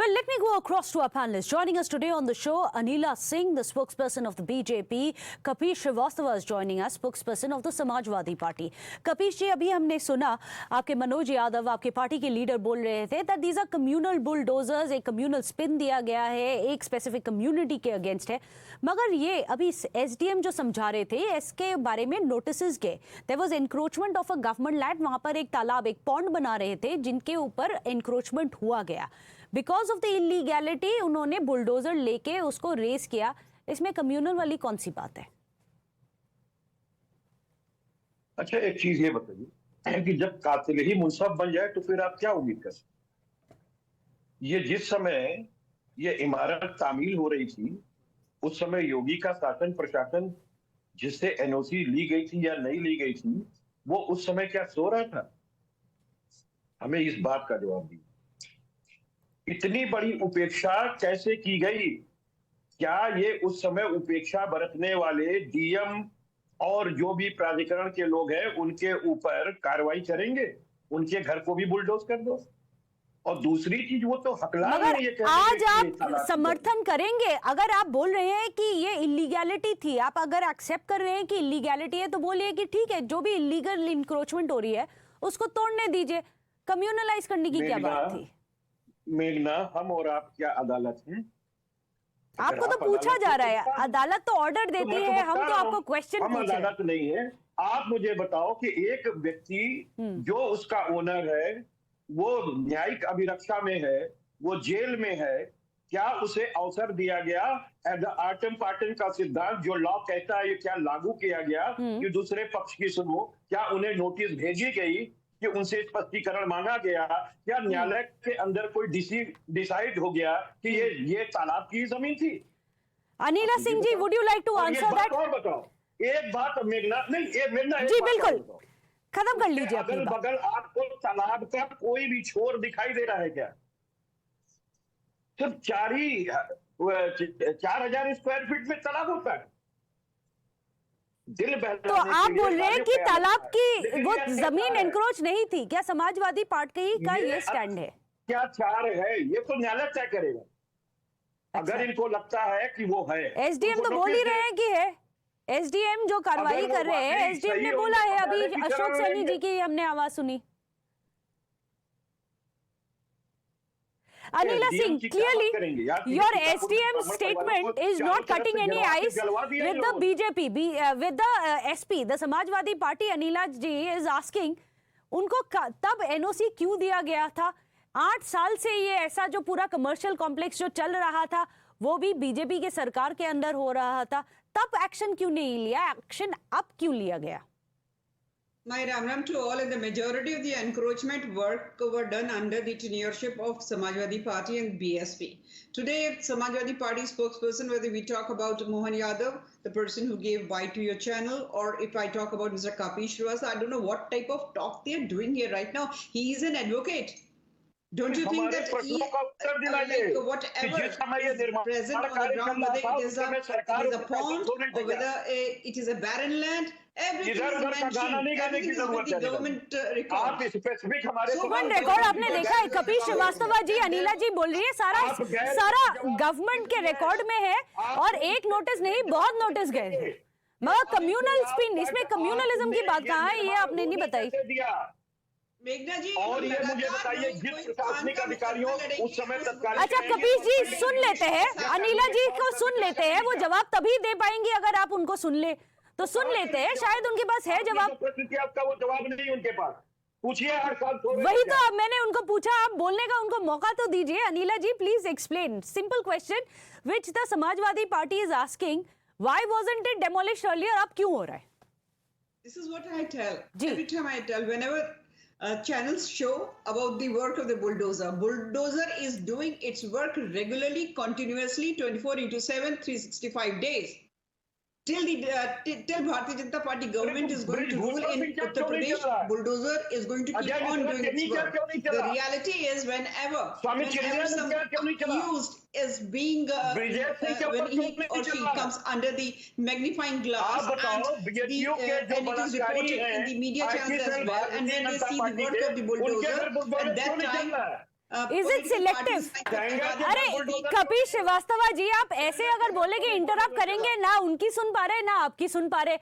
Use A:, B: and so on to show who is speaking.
A: Well, let me go across to our panelists. Joining us today on the show, Anila Singh, the spokesperson of the BJP. Kapish Srivastava is joining us, spokesperson of the Samajwadi Party. Kapish जी, अभी हमने सुना आपके मनोज यादव, आपके party के leader बोल रहे थे that these are communal bulldozers, एक communal spin दिया गया है, एक specific community के against है. मगर ये अभी SDM जो समझा रहे थे, इसके बारे में notices गए. There was encroachment of a government land. वहाँ पर एक तालाब, एक pond बना रहे थे, जिनके ऊपर encroachment हुआ गया. बिकॉज ऑफ द इलीगैलिटी उन्होंने बुलडोजर लेके उसको रेस किया. इसमें कम्युनल वाली कौन सी बात है?
B: अच्छा, एक चीज ये बताइए कि जब कातिल ही मुंसफ बन जाए तो फिर आप क्या उम्मीद कर सकते? ये जिस समय ये इमारत तामील हो रही थी, उस समय योगी का शासन प्रशासन जिससे एनओसी ली गई थी या नहीं ली गई थी, वो उस समय क्या सो रहा था? हमें इस बात का जवाब दीजिए. इतनी बड़ी उपेक्षा कैसे की गई? क्या ये उस समय उपेक्षा बरतने वाले डीएम और जो भी प्राधिकरण के लोग हैं उनके ऊपर कार्रवाई करेंगे? उनके घर को भी बुलडोज कर दो. और दूसरी चीज, वो तो हकला
A: मगर ये आज आप समर्थन करेंगे अगर आप बोल रहे हैं कि ये इलीगैलिटी थी, आप अगर एक्सेप्ट कर रहे हैं कि इलीगैलिटी है तो बोलिए कि ठीक है, जो भी इलीगल इंक्रोचमेंट हो रही है उसको तोड़ने दीजिए. कम्युनलाइज करने की क्या बात थी?
B: मेघना, हम और आप क्या अदालत हैं?
A: आपको तो पूछा जा रहा है, अदालत तो ऑर्डर देती है, हम तो आपको क्वेश्चन पूछ रहे हैं.
B: हम अदालत नहीं है. आप मुझे बताओ कि एक व्यक्ति जो उसका ओनर है, वो न्यायिक अभिरक्षा में है, वो जेल में है, क्या उसे अवसर दिया गया? आटम पाटन का सिद्धांत जो लॉ कहता है, ये क्या लागू किया गया कि दूसरे पक्ष की सुनो? क्या उन्हें नोटिस भेजी गई कि उनसे स्पष्टीकरण मांगा गया? क्या न्यायालय के अंदर कोई डिसाइड हो गया कि ये तालाब की जमीन थी?
A: Anila Singh ji, would you like to answer that?
B: और बताओ एक बात मेघना. नहीं, मेघना
A: जी बिल्कुल, खत्म कर लीजिए.
B: अगल बगल आपको तालाब का कोई भी छोर दिखाई दे रहा है क्या? सिर्फ 4,000 स्क्वायर फीट में तालाब होता है.
A: तो आप बोल रहे हैं कि तालाब की वो जमीन एनक्रोच नहीं थी क्या? समाजवादी पार्टी का ये स्टैंड है.
B: क्या 4 है ये तो न्यायालय तय करेगा. अगर इनको लगता है कि वो है,
A: एसडीएम तो बोल ही रहे हैं कि है. एसडीएम जो कार्रवाई कर रहे हैं, एसडीएम ने बोला है. अभी अशोक सैनी जी की हमने आवाज सुनी. Anila Singh, clearly your SDM statement is not cutting any ice with the BJP, with the SP, the Samajwadi Party. Anila ji is asking, उनको तब एनओसी क्यों दिया गया था? 8 साल से ये ऐसा जो पूरा कमर्शियल कॉम्प्लेक्स जो चल रहा था, वो भी बीजेपी के सरकार के अंदर हो रहा था, तब एक्शन क्यों नहीं लिया? एक्शन अब क्यों लिया गया?
C: My Ram Ram to all, and the majority of the encroachment work were done under the tenureship of Samajwadi Party and BSP. Today, Samajwadi Party spokesperson, whether we talk about Mohan Yadav, the person who gave bite to your channel, or if I talk about Mr. Kapish Srivastava, I don't know what type of talk they are doing here right now. He is an advocate. Don't you think that he, like whatever is present on the ground, whether it is a pond or whether it is a barren land, everything is mentioned, everything is with the government record.
A: Suman record आपने देखा है. कपिश श्रीवास्तव जी, अनिला जी बोल रही है सारा government के record में है, और एक नोटिस नहीं, बहुत नोटिस गए. मगर कम्युनल स्पिन, इसमें कम्युनलिज्म की बात कहाँ है, ये आपने नहीं बताई.
C: मेघना जी,
B: और ये मुझे बताइए, जिस प्रशासनिक अधिकारियों उस समय तत्कालीन.
A: अच्छा कपिश जी, सुन लेते हैं, अनिला जी को सुन लेते हैं. वो जवाब तभी दे पाएंगी अगर आप उनको सुन ले, तो सुन लेते हैं, शायद उनके पास है जवाब.
B: आपका वो जवाब नहीं उनके पास, पूछिए. हर साल
A: वही तो अब मैंने उनको पूछा, आप बोलने का उनको मौका तो दीजिए. Anila ji, please explain. Simple question which the Samajwadi party is asking, why wasn't it demolished earlier? अब क्यों हो रहा है?
C: This is what I tell. Every time I tell, whenever channels show about the work of the bulldozer. Bulldozer is doing its work regularly, continuously, 24/7, 365 days. Till Bharatiya Janata Party government is going to rule in Uttar Pradesh, bulldozer is going to keep on doing its work. The reality is, whenever some accused is being, when he or she comes under the magnifying glass, and it is reported in the media channels as well, and then they see the work of the bulldozer, at that time
A: Is it selective? अरे कपिल श्रीवास्तव जी, आप ऐसे अगर बोले कि interrupt करेंगे, ना उनकी सुन पा रहे ना आपकी सुन पा रहे।